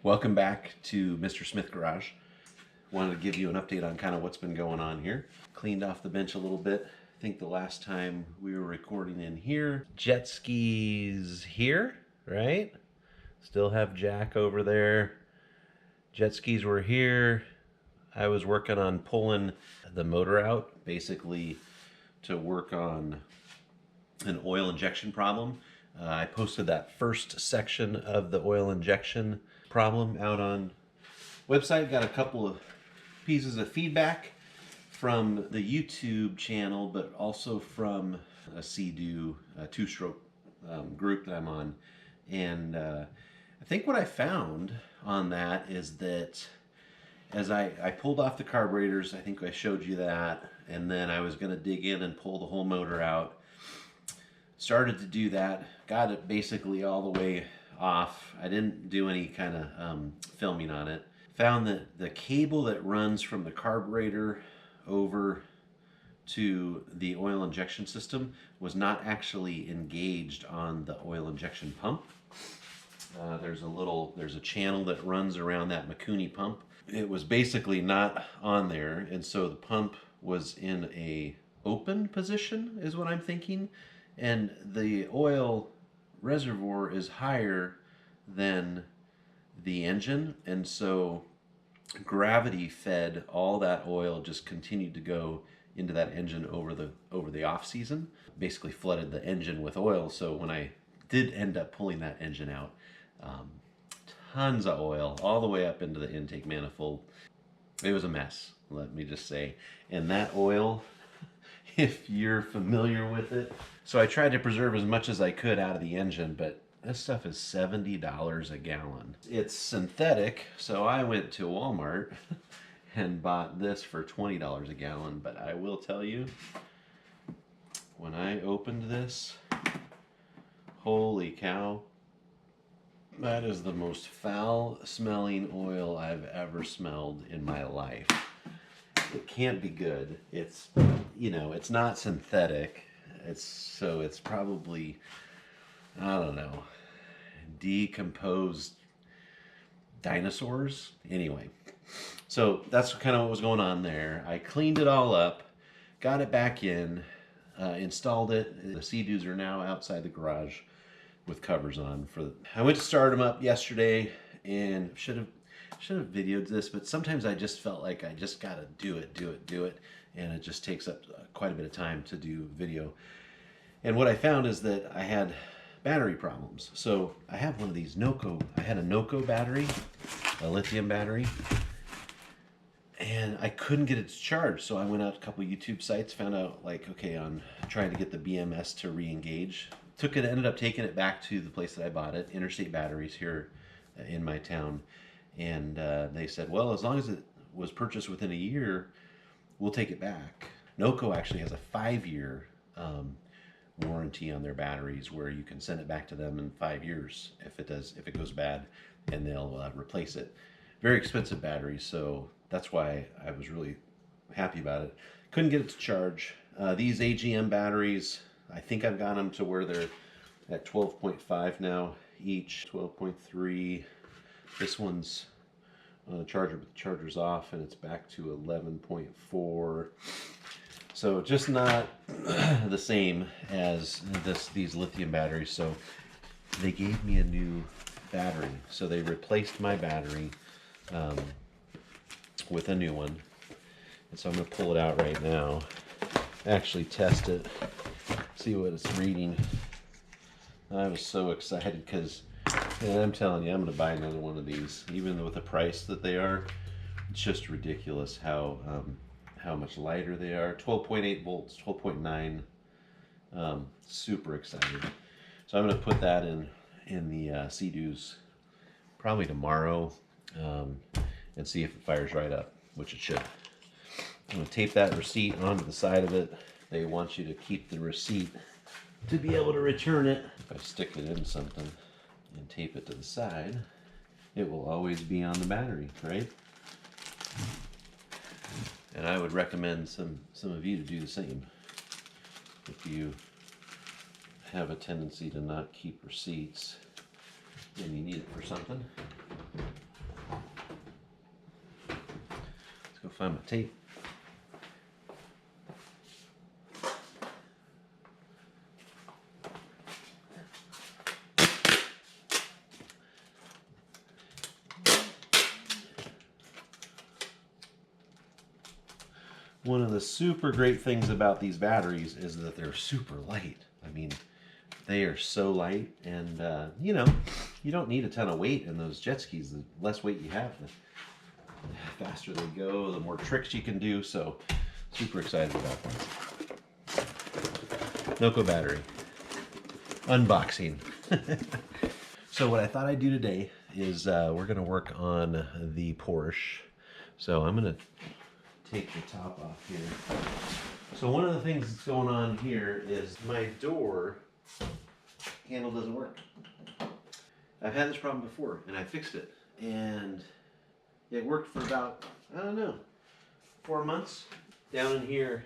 Welcome back to Mr. Smith Garage. Wanted to give you an update on kind of what's been going on here. Cleaned off the bench a little bit. I think the last time we were recording in here, jet skis here, right? Still have Jack over there. Jet skis were here. I was working on pulling the motor out, basically to work on an oil injection problem. I posted that first section of the oil injection problem out on website. Got a couple of pieces of feedback from the YouTube channel, but also from a Sea-Doo two-stroke group that I'm on. And I think what I found on that is that as I pulled off the carburetors, I think I showed you that, and then I was going to dig in and pull the whole motor out. Started to do that, got it basically all the way off. I didn't do any kind of filming on it. Found that the cable that runs from the carburetor over to the oil injection system was not actually engaged on the oil injection pump. There's a channel that runs around that Mikuni pump. It was basically not on there, and so the pump was in a open position, is what I'm thinking. And the oil reservoir is higher than the engine, and so gravity fed all that oil, just continued to go into that engine over the off season, basically flooded the engine with oil. So when I did end up pulling that engine out, tons of oil all the way up into the intake manifold. It was a mess, let me just say. And that oil, if you're familiar with it, so I tried to preserve as much as I could out of the engine, but this stuff is $70 a gallon. It's synthetic, so I went to Walmart and bought this for $20 a gallon. But I will tell you, when I opened this, holy cow, that is the most foul-smelling oil I've ever smelled in my life. It can't be good. It's, you know, it's not synthetic. It's probably, I don't know, decomposed dinosaurs. Anyway, so that's kind of what was going on there. I cleaned it all up, got it back in, installed it. The Sea-Doos are now outside the garage with covers on. I went to start them up yesterday, and should have videoed this, but sometimes I just felt like I just gotta do it, and it just takes up quite a bit of time to do video. And what I found is that I had battery problems. So I have one of these I had a NOCO battery, a lithium battery, and I couldn't get it to charge. So I went out to a couple of YouTube sites, found out, like, okay, on trying to get the BMS to re-engage. Ended up taking it back to the place that I bought it, Interstate Batteries here in my town. And they said, well, as long as it was purchased within a year, we'll take it back. NOCO actually has a 5-year warranty on their batteries, where you can send it back to them in 5 years if it goes bad, and they'll replace it. Very expensive batteries, so that's why I was really happy about it. Couldn't get it to charge. These AGM batteries, I think I've got them to where they're at 12.5 now each, 12.3. This one's on a charger, but the charger's off, and it's back to 11.4. So just not the same as these lithium batteries. So they gave me a new battery. So they replaced my battery with a new one. And so I'm going to pull it out right now, actually test it, see what it's reading. I was so excited because, I'm telling you, I'm going to buy another one of these. Even with the price that they are, it's just ridiculous how much lighter they are. 12.8 volts, 12.9. Super excited. So I'm going to put that in the Sea-Doos probably tomorrow, and see if it fires right up, which it should. I'm going to tape that receipt onto the side of it. They want you to keep the receipt to be able to return it. If I stick it in something and tape it to the side, it will always be on the battery, right? And I would recommend some of you to do the same. If you have a tendency to not keep receipts and you need it for something, find my tape. One of the super great things about these batteries is that they're super light. I mean, they are so light, and you know, you don't need a ton of weight in those jet skis. The less weight you have, the faster they go, the more tricks you can do. So, super excited about that. NOCO battery unboxing. So what I thought I'd do today is we're gonna work on the Porsche. So I'm gonna take the top off here. So one of the things that's going on here is my door handle doesn't work. I've had this problem before and I fixed it, and it worked for about, I don't know, 4 months. Down in here,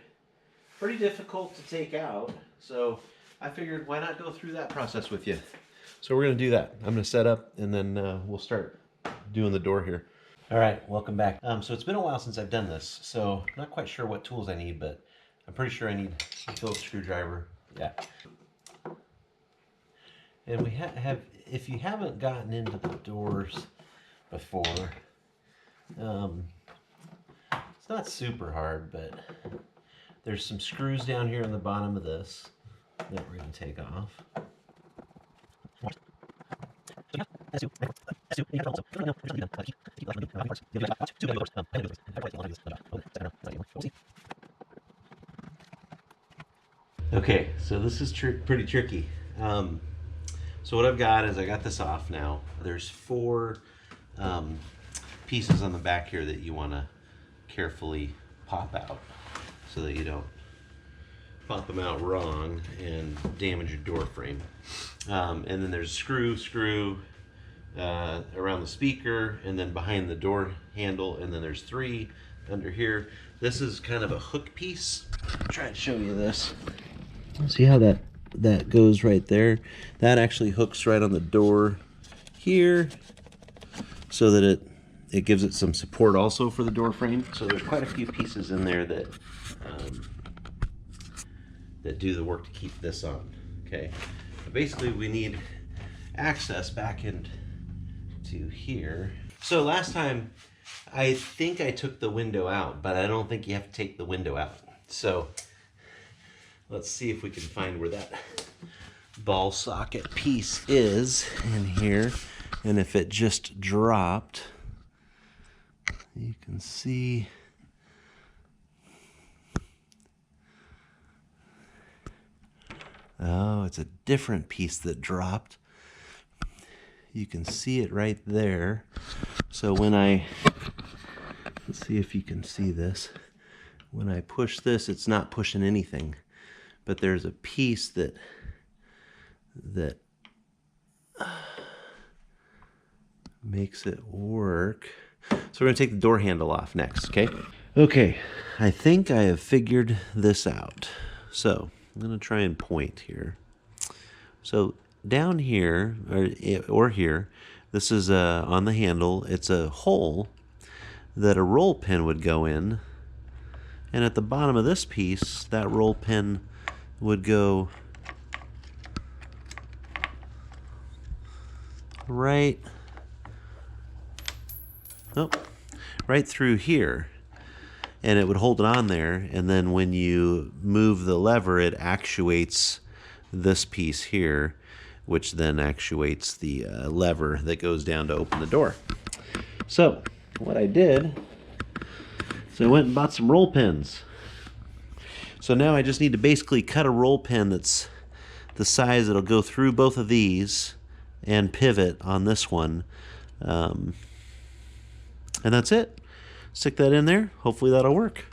pretty difficult to take out, so I figured why not go through that process with you. So we're gonna do that. I'm gonna set up and then we'll start doing the door here. All right, welcome back. So it's been a while since I've done this, so I'm not quite sure what tools I need, but I'm pretty sure I need a Phillips screwdriver. Yeah. And we have, if you haven't gotten into the doors before, it's not super hard, but there's some screws down here on the bottom of this that we're going to take off. Okay, so this is pretty tricky. So what I've got is I got this off now. There's 4 pieces on the back here that you want to carefully pop out so that you don't pop them out wrong and damage your door frame. And then there's a screw around the speaker, and then behind the door handle, and then there's 3 under here. This is kind of a hook piece. I'll try and show you this. See how that goes right there? That actually hooks right on the door here, so that it gives it some support also for the door frame. So there's quite a few pieces in there that that do the work to keep this on. Okay, but basically we need access back into here. So last time I think I took the window out, but I don't think you have to take the window out. So let's see if we can find where that ball socket piece is in here. And if it just dropped, you can see oh, it's a different piece that dropped. You can see it right there. So when let's see if you can see this. When I push this, it's not pushing anything, but there's a piece that makes it work. So we're gonna take the door handle off next, okay? Okay, I think I have figured this out. So I'm gonna try and point here. So down here, or here, this is on the handle, it's a hole that a roll pin would go in. And at the bottom of this piece, that roll pin would go right through here, and it would hold it on there, and then when you move the lever, it actuates this piece here, which then actuates the lever that goes down to open the door. So what I did, I went and bought some roll pins. So now I just need to basically cut a roll pin that's the size that'll go through both of these and pivot on this one. And that's it. Stick that in there. Hopefully that'll work.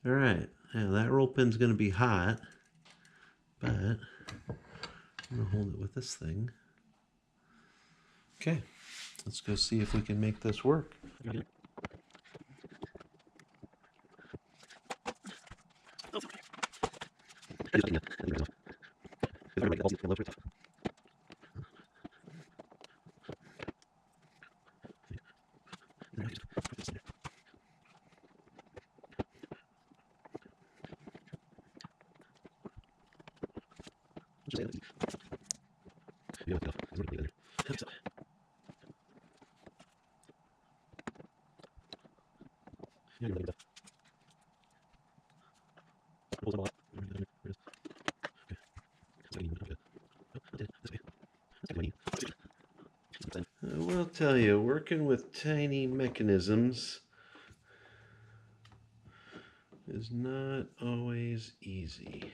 All right, now that roll pin's gonna be hot, but I'm gonna hold it with this thing. Okay, let's go see if we can make this work. I will tell you, working with tiny mechanisms is not always easy.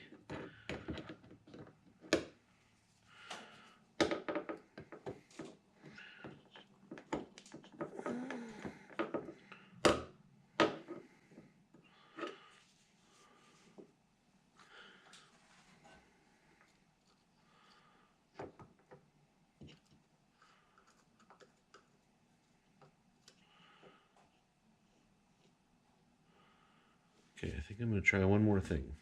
Okay, I think I'm going to try one more thing.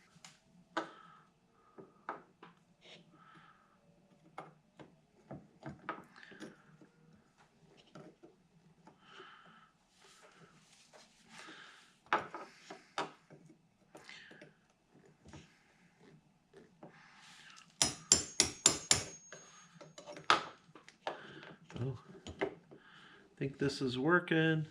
Oh, I think this is working.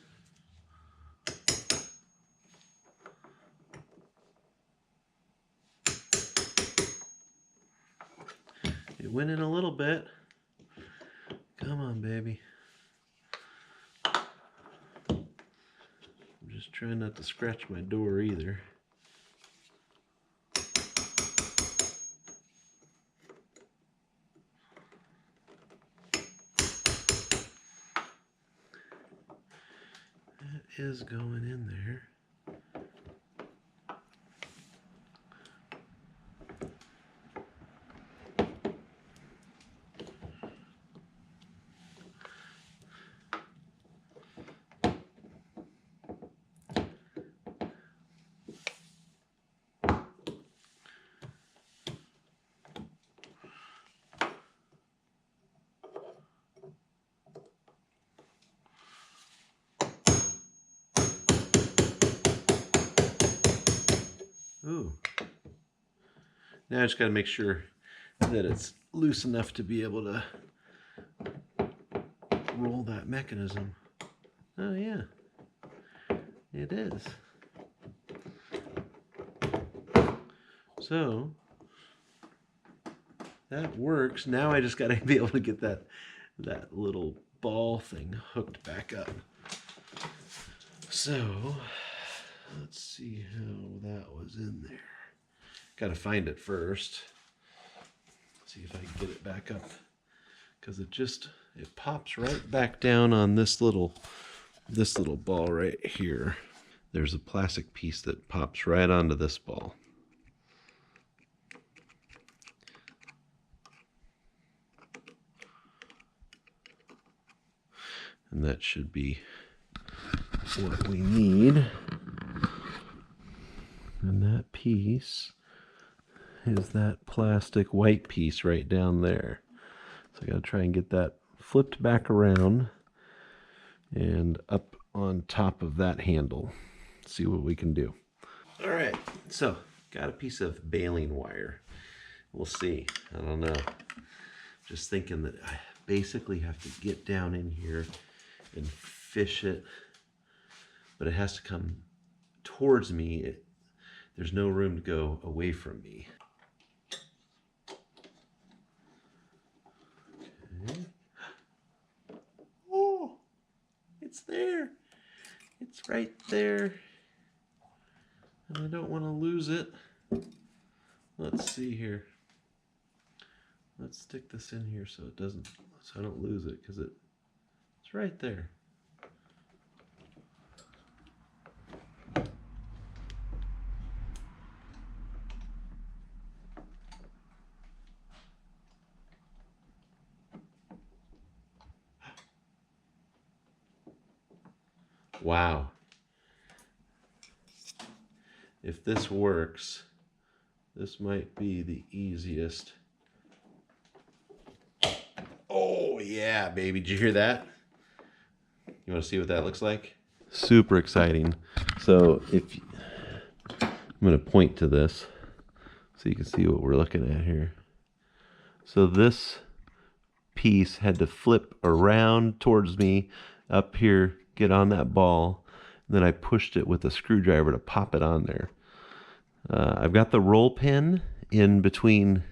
It went in a little bit. Come on, baby. I'm just trying not to scratch my door either. That is going in there. Ooh. Now I just got to make sure that it's loose enough to be able to roll that mechanism. Oh yeah, it is. So that works. Now I just got to be able to get that little ball thing hooked back up. So let's see how that was in there. Got to find it first. See if I can get it back up, because it pops right back down on this little ball right here. There's a plastic piece that pops right onto this ball. And that should be what we need. And that piece is that plastic white piece right down there. So I gotta try and get that flipped back around and up on top of that handle. See what we can do. All right, so got a piece of baling wire. We'll see, I don't know. Just thinking that I basically have to get down in here and fish it, but it has to come towards me. There's no room to go away from me. Okay. Oh, it's there. It's right there. And I don't want to lose it. Let's see here. Let's stick this in here so I don't lose it, because it's right there. Wow. If this works, This might be the easiest. Oh yeah, baby. Did you hear that? You want to see what that looks like? Super exciting. So I'm going to point to this so you can see what we're looking at here. So this piece had to flip around towards me up here, get on that ball, and then I pushed it with a screwdriver to pop it on there. I've got the roll pin in between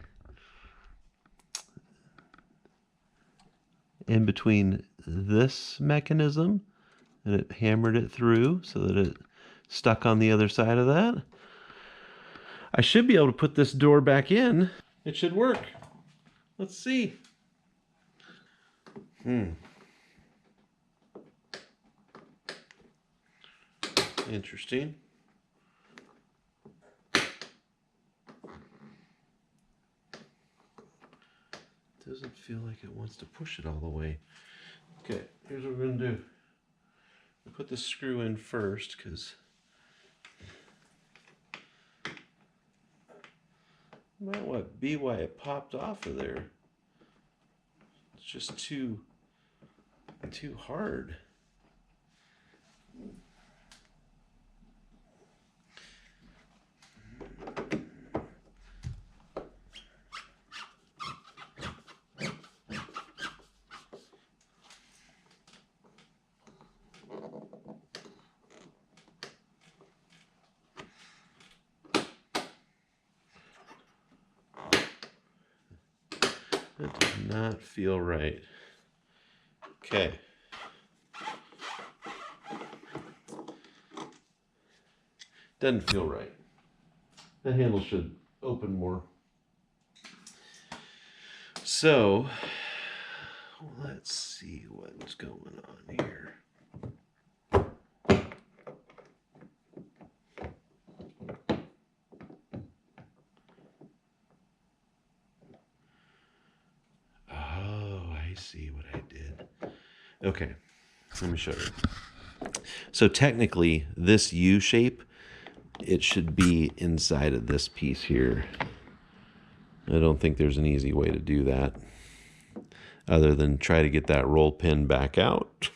this mechanism, and it hammered it through so that it stuck on the other side of that. I should be able to put this door back in. It should work. Let's see. Interesting. Doesn't feel like it wants to push it all the way. Okay, here's what we're going to do. I'll put the screw in first because might be why it popped off of there. It's just too hard. That does not feel right. Okay. Doesn't feel right. The handle should open more. So, let's see what's going on here. I see what I did. Okay, let me show you. So technically, this U shape, it should be inside of this piece here. I don't think there's an easy way to do that other than try to get that roll pin back out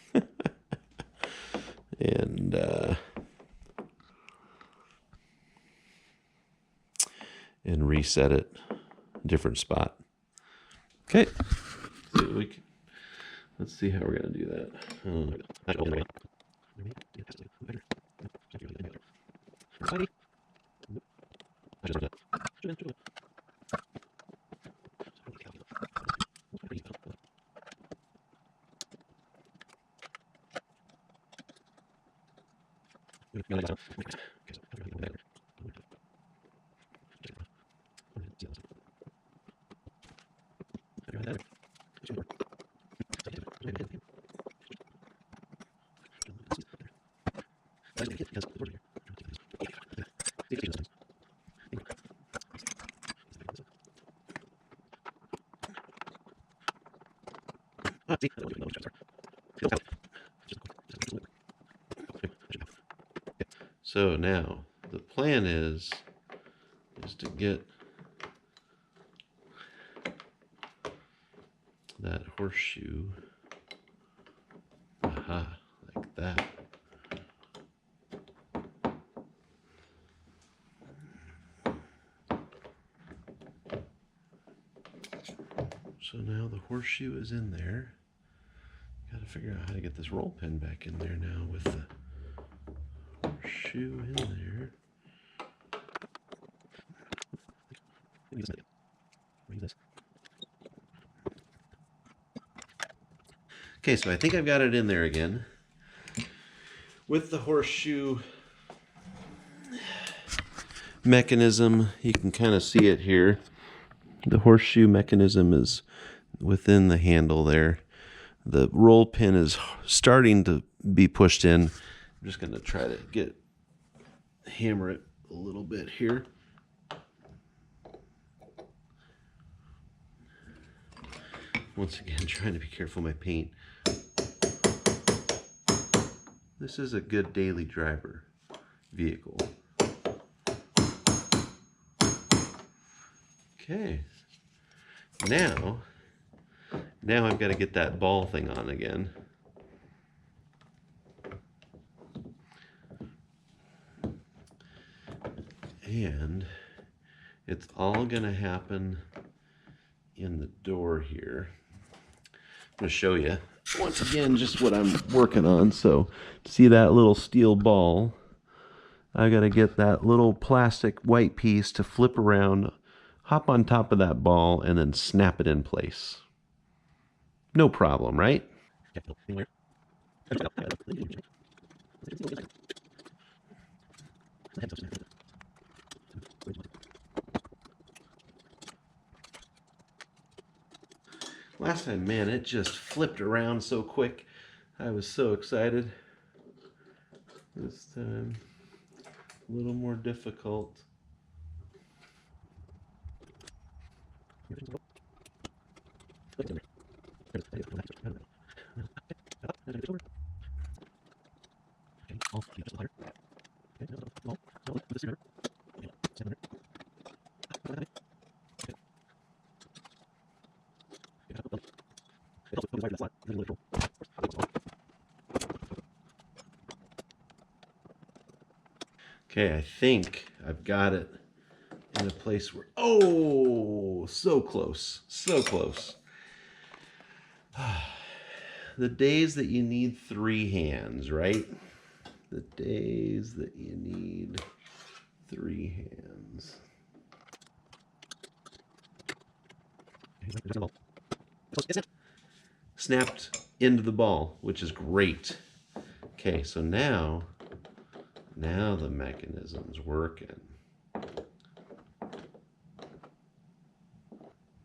and reset it different spot. Okay. Let's see how we're going to do that. So now the plan is to get that horseshoe, like that. So now the horseshoe is in there. Got to figure out how to get this roll pin back in there now with the horseshoe in there. Okay, so I think I've got it in there again. With the horseshoe mechanism, you can kind of see it here. The horseshoe mechanism is within the handle there. The roll pin is starting to be pushed in. I'm just going to try to hammer it a little bit here. Once again, trying to be careful of my paint. This is a good daily driver vehicle. Okay. Now I've got to get that ball thing on again. And it's all going to happen in the door here. I'm going to show you once again just what I'm working on. So see that little steel ball? I got to get that little plastic white piece to flip around, hop on top of that ball, and then snap it in place. No problem, right? Last time, man, it just flipped around so quick. I was so excited. This time, a little more difficult. Okay, I think I've got it in a place where, oh, so close, so close. The days that you need 3 hands, right? The days that you need 3 hands. Snapped into the ball, which is great. Okay, so now the mechanism's working.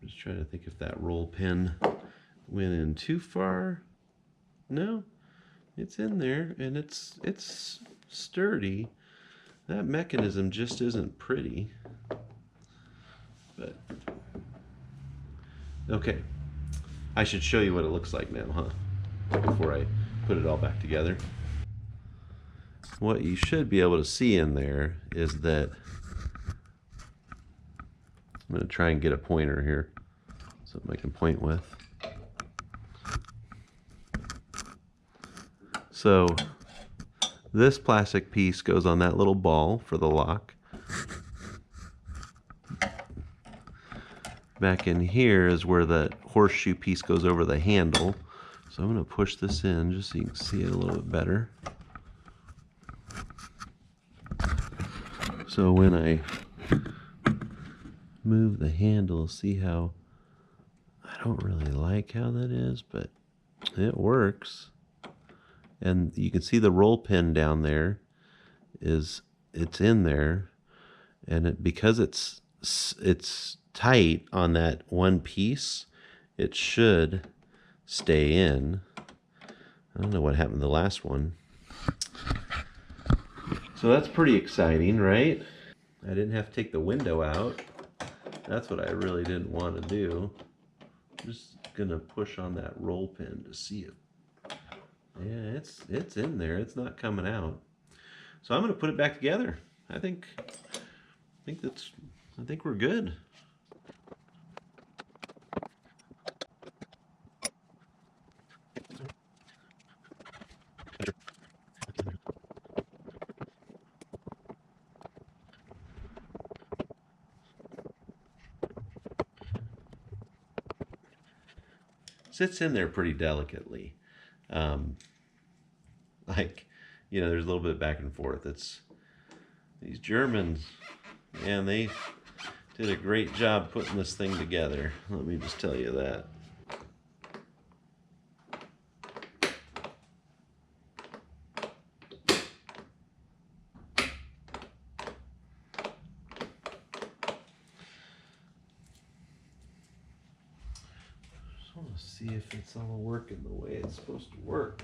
Just trying to think if that roll pin went in too far. No, it's in there and it's sturdy. That mechanism just isn't pretty. But okay, I should show you what it looks like now, huh? Before I put it all back together. What you should be able to see in there is that I'm going to try and get a pointer here, something I can point with. So this plastic piece goes on that little ball for the lock. Back in here is where that horseshoe piece goes over the handle. So I'm going to push this in just so you can see it a little bit better. So when I move the handle, see how I don't really like how that is, but it works. And you can see the roll pin down there it's in there, and because it's tight on that one piece, it should stay in. I don't know what happened to the last one. So that's pretty exciting, right? I didn't have to take the window out. That's what I really didn't want to do. I'm just gonna push on that roll pin to see it. Yeah, it's in there. It's not coming out. So I'm gonna put it back together. I think we're good. Sits in there pretty delicately. Like, you know, there's a little bit back and forth. It's these Germans, man, they did a great job putting this thing together. Let me just tell you that. Just want to see if it's all working the way it's supposed to work.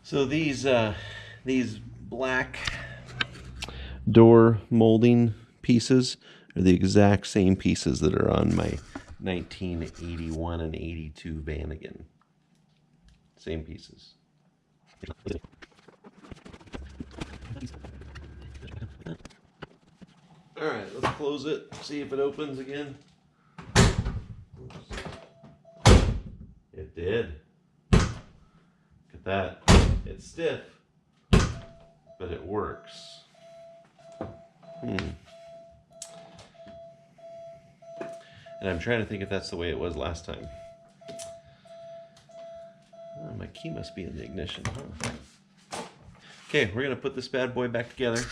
So these black door molding pieces are the exact same pieces that are on my 1981 and 82 Vanagon. Same pieces. All right, let's close it, see if it opens again. It did. Look at that. It's stiff, but it works. And I'm trying to think if that's the way it was last time. Oh, my key must be in the ignition, huh? Okay, we're gonna put this bad boy back together.